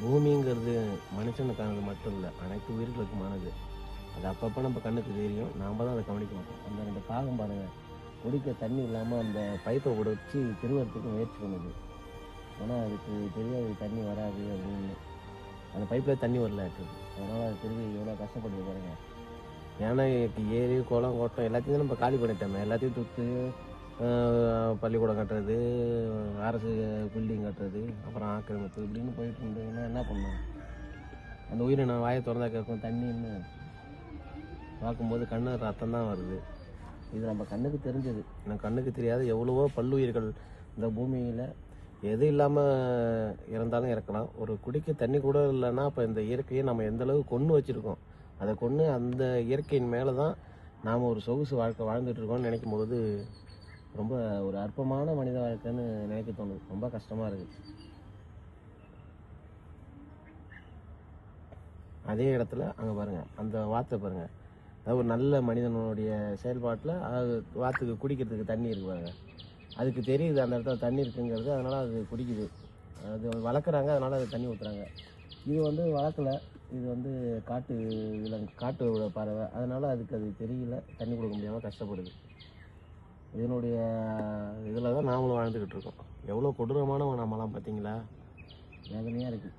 பூமிங்கிறது மனுஷனுக்கானது மட்டும் இல்லை, அனைத்து உயிர்களுக்குமானது. அது அப்பப்போ நம்ம கண்ணுக்கு தெரியும், நாம் தான் அதை கவனிக்க மாட்டோம். அந்த 2 காகம் பாருங்கள், குடிக்க தண்ணி இல்லாமல் அந்த பைப்பை உடைச்சி திருவறத்துக்கு முயற்சி பண்ணுது. ஆனால் அதுக்கு தெரியாது தண்ணி வராது அப்படின்னு. அந்த பைப்பில் தண்ணி வரலாட்டு, அதனால் அது திரும்பி எவ்வளோ கஷ்டப்படுது பாருங்க. ஏன்னா ஏரி குளம் கோட்டம் எல்லாத்தையும் நம்ம காலி பண்ணிட்டோமே, எல்லாத்தையும் தூத்து பள்ளிக்கூடம் கட்டுறது, அரசு பில்டிங் கட்டுறது, அப்புறம் ஆக்கிரமிப்பு இப்படின்னு போயிட்டு இருந்தீங்கன்னா என்ன பண்ணணும்? அந்த உயிரினம் வாயை திறந்தா கேட்கும் தண்ணின்னு பார்க்கும்போது கண்ணு ரத்தம் தான் வருது. இது நம்ம கண்ணுக்கு தெரிஞ்சது. நம்ம கண்ணுக்கு தெரியாத எவ்வளவோ பல்லுயிர்கள் இந்த பூமியில் எது இல்லாமல் இறந்தாலும் இறக்கலாம். ஒரு குடிக்க தண்ணி கூட இல்லைன்னா இப்போ இந்த இயற்கையை நம்ம எந்தளவுக்கு கொன்று வச்சுருக்கோம். அதை கொன்று அந்த இயற்கையின் மேலே தான் நாம் ஒரு சொகுசு வாழ்க்கை வாழ்ந்துட்டுருக்கோம்னு நினைக்கும் பொழுது ரொம்ப ஒரு அற்பமான மனித வாழ்க்கைன்னு நினைக்க தோணுது. ரொம்ப கஷ்டமாக இருக்குது. அதே இடத்துல அங்கே பாருங்கள், அந்த வாத்தை பாருங்கள். அதாவது ஒரு நல்ல மனிதனுடைய செயல்பாட்டில் அது வாத்துக்கு குடிக்கிறதுக்கு தண்ணி இருக்கு பாருங்கள். அதுக்கு தெரியுது அந்த இடத்துல தண்ணி இருக்குங்கிறது, அதனால் அது குடிக்குது. அது வளர்க்குறாங்க, அதனால் அது தண்ணி ஊற்றுறாங்க. இது வளர்க்கலை, இது காட்டு விலங்கு, காட்டு பறவை, அதனால் அதுக்கு அது தெரியல, தண்ணி கொடுக்க முடியாமல் கஷ்டப்படுது. இதனுடைய இதில் தான் நாமளும் வாழ்ந்துக்கிட்டு இருக்கோம். எவ்வளோ கொடூரமானவங்க நம்மலாம் பார்த்தீங்களா? வேதனையாக இருக்குது.